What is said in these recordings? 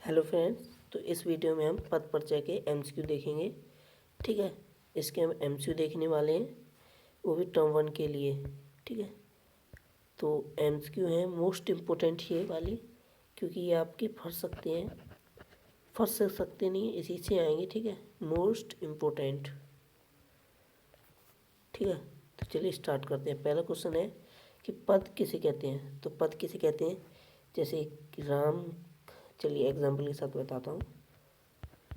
Hello friends, तो इस video में हम पद परिचय के एमसीक्यू देखेंगे। ठीक है, इसके हम एमसीक्यू देखने वाले हैं, वो भी टर्म 1 के लिए। ठीक है, तो एमसीक्यू हैं मोस्ट इम्पोर्टेंट ये वाली, क्योंकि ये आपके फंस सकते नहीं, इसी से आएंगे। ठीक है, मोस्ट इम्पोर्टेंट। ठीक है, तो चलिए स्टार्ट करते हैं। पहला क्वेश्चन है कि पद किसे कहते हैं। तो पद किसे कहते हैं, जैसे कि राम, चलिए एग्जाम्पल के साथ बताता हूँ।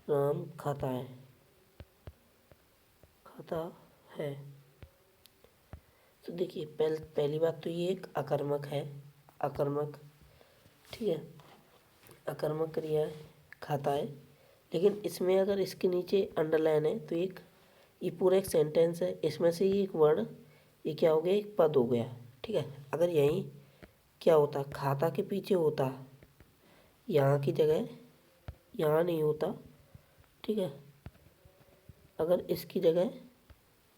राम खाता है। तो देखिए पहली बात तो ये एक अकर्मक है, अकर्मक। ठीक है, अकर्मक क्रिया है, खाता है। लेकिन इसमें अगर इसके नीचे अंडरलाइन है तो ये पूरा एक सेंटेंस है, इसमें से ये एक वर्ड, ये क्या हो गया, एक पद हो गया। ठीक है, अगर यहीं क्या होता, खाता के पीछे होता, यहाँ की जगह यहाँ नहीं होता। ठीक है, अगर इसकी जगह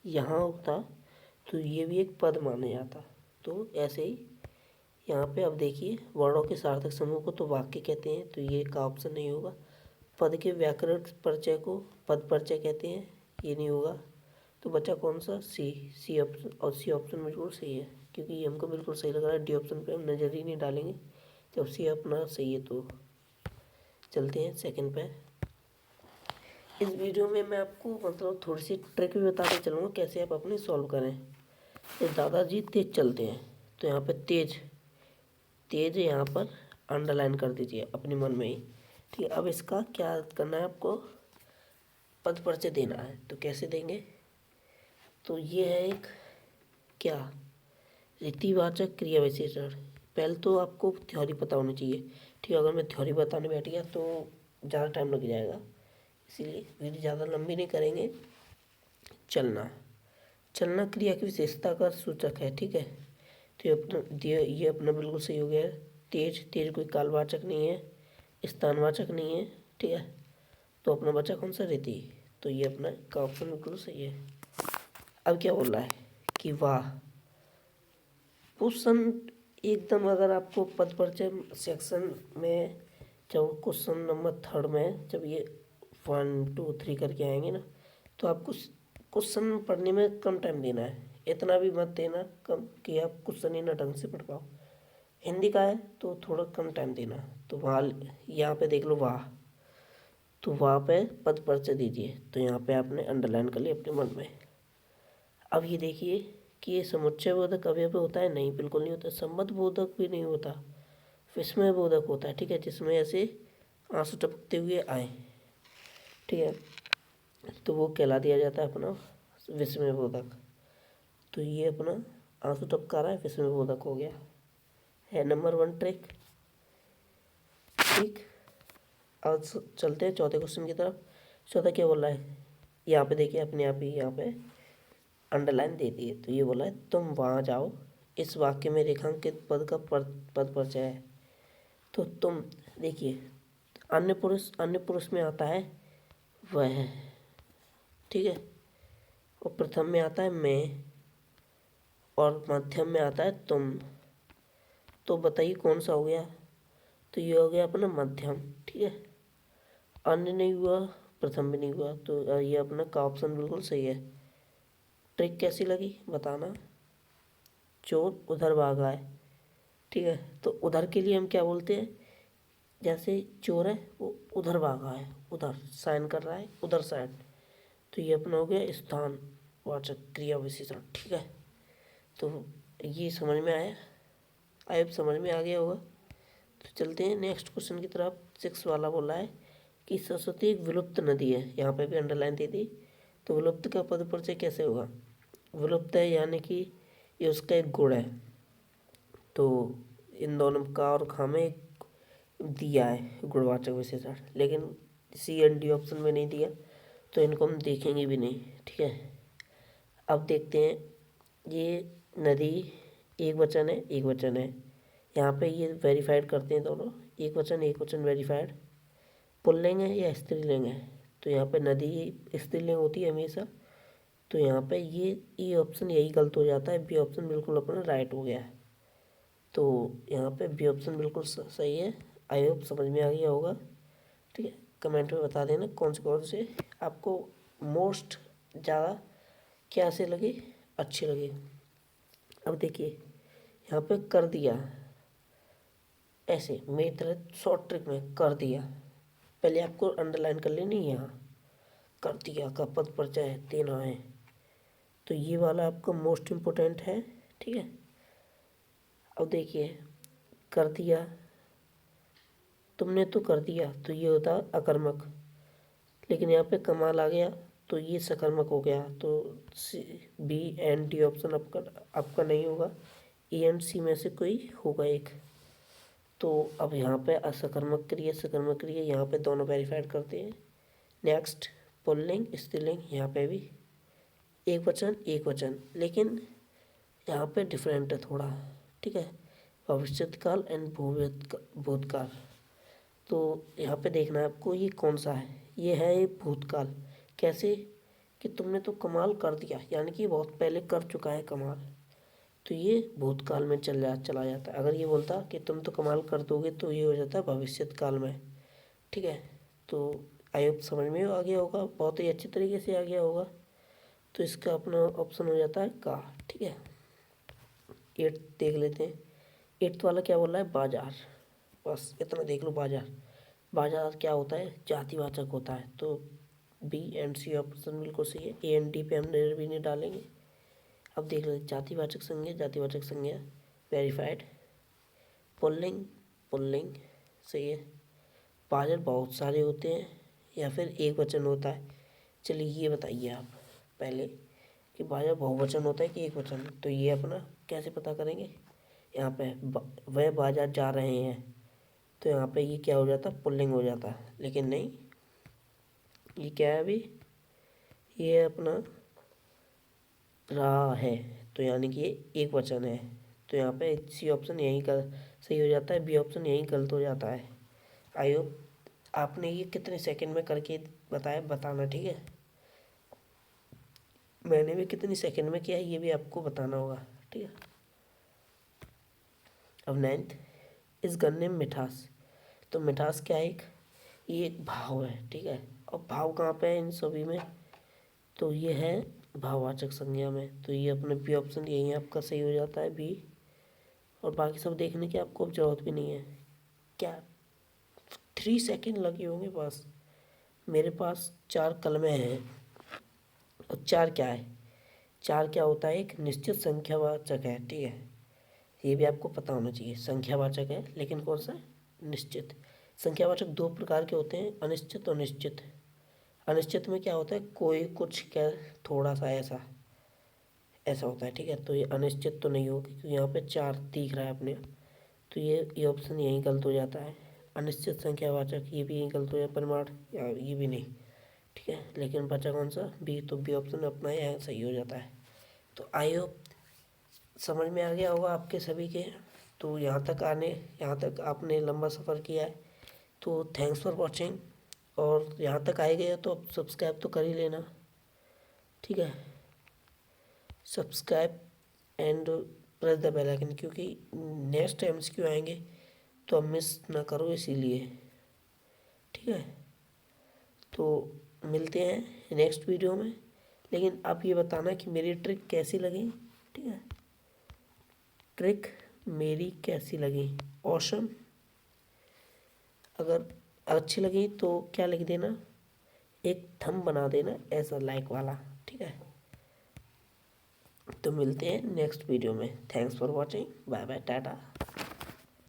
यहाँ होता तो ये भी एक पद माना जाता। तो ऐसे ही यहाँ पे अब देखिए, वर्णों के सार्थक समूह को तो वाक्य कहते हैं, तो ये का ऑप्शन नहीं होगा। पद के व्याकरण परिचय को पद परिचय कहते हैं, ये नहीं होगा। तो बचा कौन सा, सी ऑप्शन। और सी ऑप्शन बिल्कुल सही है, क्योंकि ये हमको बिल्कुल सही लग रहा है। डी ऑप्शन पे हम नज़र ही नहीं डालेंगे जब सी अपना सही है। तो चलते हैं सेकंड पे। इस वीडियो में मैं आपको मतलब थोड़ी सी ट्रिक भी बताते चलूँगा, कैसे आप अपने सॉल्व करें। तो दादाजी तेज चलते हैं, तो यहाँ पे तेज यहाँ पर अंडरलाइन कर दीजिए अपने मन में ही। ठीक है, अब इसका क्या करना है, आपको पद परिचय देना है। तो कैसे देंगे, तो ये है एक क्या, रीतिवाचक क्रिया विशेषण। पहले तो आपको थ्योरी पता होनी चाहिए। ठीक है, अगर मैं थ्योरी बताने बैठ गया तो ज़्यादा टाइम लग जाएगा, इसीलिए वीडियो ज़्यादा लंबी नहीं करेंगे। चलना क्रिया की विशेषता का सूचक है। ठीक है, तो ये अपना बिल्कुल सही हो गया। तेज कोई कालवाचक नहीं है, स्थानवाचक नहीं है। ठीक है, तो अपना बचा कौन सा, रीति। तो ये अपना का ऑप्शन बिल्कुल सही है। अब क्या बोल रहा है कि वाह, क्वेश्चन एकदम, अगर आपको पद परिचय सेक्शन में जब क्वेश्चन नंबर 3 में जब ये 1 2 3 करके आएंगे ना, तो आपको क्वेश्चन पढ़ने में कम टाइम देना है। इतना भी मत देना कम कि आप क्वेश्चन ही ना ढंग से पढ़ पाओ। हिंदी का है तो थोड़ा कम टाइम देना। तो वहाँ यहाँ पे देख लो वाह, तो वहाँ पे पद परिचय दीजिए। तो यहाँ पे आपने अंडरलाइन कर लिया अपने मन में। अब ये देखिए कि ये समुच्चय बोधक अवयव होता है, नहीं बिल्कुल नहीं होता। संबंध बोधक भी नहीं होता, विस्मय बोधक होता है। ठीक है, जिसमें ऐसे आंसू टपकते हुए आए। ठीक है, तो वो कहला दिया जाता है अपना विस्मय बोधक। तो ये अपना आंसू टपका रहा है, विस्मय बोधक हो गया है। Number 1 trick. ठीक, अब चलते हैं चौथे क्वेश्चन की तरफ। चौथा क्या बोल रहा है, यहाँ पे देखिए अपने आप ही यहाँ पे अंडरलाइन दे दिए। तो ये बोला है तुम वहाँ जाओ, इस वाक्य में रेखांकित पद का पद परिचय है। तो तुम देखिए, अन्य पुरुष में आता है वह। ठीक है, और प्रथम में आता है मैं, और मध्यम में आता है तुम। तो बताइए कौन सा हो गया, तो ये हो गया अपना मध्यम। ठीक है, अन्य नहीं हुआ, प्रथम भी नहीं हुआ, तो ये अपना का ऑप्शन बिल्कुल सही है। ट्रिक कैसी लगी बताना। चोर उधर भागा है। ठीक है, तो उधर के लिए हम क्या बोलते हैं, जैसे चोर है वो उधर भागा है, उधर साइन कर रहा है, उधर साइड। तो ये अपना हो गया स्थान वाचक क्रिया विशेषण। ठीक है, तो ये समझ में आया, अब समझ में आ गया होगा। तो चलते हैं नेक्स्ट क्वेश्चन की तरफ। 6 वाला बोला है कि सरस्वती एक विलुप्त नदी है, यहाँ पे भी अंडरलाइन दे दी। तो विलुप्त का पद परिचय कैसे होगा, विलुप्त है यानी कि ये उसका एक गुण है। तो इन दोनों का और खा में दिया है गुणवाचक विशेषण, लेकिन सी एंड डी ऑप्शन में नहीं दिया, तो इनको हम देखेंगे भी नहीं। ठीक है, अब देखते हैं। ये नदी एक वचन है। यहाँ पे ये वेरीफाइड करते हैं दोनों, एक वचन वेरीफाइड। पुल्लिंग है या स्त्रीलिंग है, तो यहाँ पे नदी स्त्रीलिंग होती है हमेशा। तो यहाँ पे ये ऑप्शन यही गलत हो जाता है, बी ऑप्शन बिल्कुल अपना राइट हो गया है। तो यहाँ पे बी ऑप्शन बिल्कुल सही है। आई होप समझ में आ गया होगा। ठीक है, कमेंट में बता देना कौन से आपको मोस्ट ज़्यादा क्या से लगे, अच्छे लगे। अब देखिए यहाँ पे कर दिया, ऐसे मेरी तरह शॉर्ट ट्रिक में कर दिया, पहले आपको अंडरलाइन कर लेनी है, यहाँ कर दिया का पद परिचय देना है, तो ये वाला आपका मोस्ट इम्पोर्टेंट है। ठीक है, अब देखिए कर दिया, तुमने तो कर दिया, तो ये होता है अकर्मक, लेकिन यहाँ पे कमाल आ गया तो ये सकर्मक हो गया, तो बी एंड डी ऑप्शन आपका नहीं होगा, ए एंड सी में से कोई होगा एक। तो अब यहाँ पे असकर्मक क्रिया सकर्मक क्रिया यहाँ पे दोनों वेरीफाइड करते हैं। नेक्स्ट पुल्लिंग स्त्रीलिंग, यहाँ पे भी एक वचन, लेकिन यहाँ पे डिफरेंट है थोड़ा। ठीक है, भविष्यकाल एंड भूतकाल, तो यहाँ पे देखना है आपको ये कौन सा है, ये है ये भूतकाल। कैसे कि तुमने तो कमाल कर दिया, यानी कि बहुत पहले कर चुका है कमाल, तो ये भूतकाल में चला जाता है। अगर ये बोलता कि तुम तो कमाल कर दोगे, तो ये हो जाता है भविष्यत काल में। ठीक है, तो आई होप समझ में आ गया होगा, बहुत ही अच्छी तरीके से आ गया होगा। तो इसका अपना ऑप्शन हो जाता है का। ठीक है, 8 देख लेते हैं। 8 वाला क्या बोल रहा है, बाजार, बस इतना देख लो। बाजार क्या होता है, जातिवाचक होता है, तो बी एंड सी ऑप्शन बिल्कुल सही है। ए एंड डी पे हम भी नहीं डालेंगे। अब देख लेते जातिवाचक संज्ञा वेरीफाइड। पुल्लिंग सही है। बाजार बहुत सारे होते हैं या फिर एक वचन होता है, चलिए ये बताइए आप पहले कि बाजार बहुवचन होता है कि एक वचन, तो ये अपना कैसे पता करेंगे। यहाँ पे वह बाजार जा रहे हैं, तो यहाँ पे ये क्या हो जाता है, पुल्लिंग हो जाता है, लेकिन नहीं, ये क्या है अभी, ये अपना रहा है, तो यानी कि ये एक वचन है, तो यहाँ पे सी ऑप्शन यहीं का सही हो जाता है, बी ऑप्शन यहीं गलत हो जाता है। आई होप आपने ये कितने सेकंड में करके बताना। ठीक है, मैंने भी कितनी सेकंड में किया है ये भी आपको बताना होगा। ठीक है, अब 9th, इस गन्ने में मिठास, तो मिठास क्या है, ये एक भाव है। ठीक है, और भाव कहाँ पे है इन सभी में, तो ये है भाववाचक संज्ञा में, तो ये अपने बी ऑप्शन यही आपका सही हो जाता है, बी। और बाकी सब देखने की आपको अब जरूरत भी नहीं है। क्या 3 सेकंड लगे होंगे बस। मेरे पास 4 कलमें हैं, और 4 क्या है, 4 क्या होता है, एक निश्चित संख्यावाचक है। ठीक है, ये भी आपको पता होना चाहिए, संख्यावाचक है, लेकिन कौन सा, निश्चित। संख्यावाचक 2 प्रकार के होते हैं, अनिश्चित और निश्चित। अनिश्चित में क्या होता है, कोई कुछ क्या थोड़ा सा ऐसा होता है। ठीक है, तो ये अनिश्चित तो नहीं होगी, क्योंकि यहाँ पे 4 दिख रहा है अपने, तो ये ऑप्शन यहीं गलत हो जाता है। अनिश्चित संख्यावाचक ये भी यहीं गलत हो जाता है, परिमाण या ये भी नहीं। ठीक है, लेकिन बचा कौन सा, बी, तो बी ऑप्शन अपना यहाँ सही हो जाता है। तो आई होप समझ में आ गया होगा आपके सभी के। तो यहाँ तक आपने लंबा सफ़र किया है, तो थैंक्स फॉर वॉचिंग। और यहाँ तक आए गए तो अब सब्सक्राइब तो कर ही लेना। ठीक है, subscribe and press the bell icon, क्योंकि नेक्स्ट MCQ आएंगे तो अब मिस ना करो, इसीलिए। ठीक है, तो मिलते हैं नेक्स्ट वीडियो में, लेकिन आप ये बताना कि मेरी ट्रिक कैसी लगी। ठीक है, ट्रिक मेरी कैसी लगी, ऑसम। अगर अच्छी लगी तो क्या लिख देना, एक थंब बना देना ऐसा लाइक वाला। ठीक है, तो मिलते हैं नेक्स्ट वीडियो में। Thanks for watching, bye bye, Tata.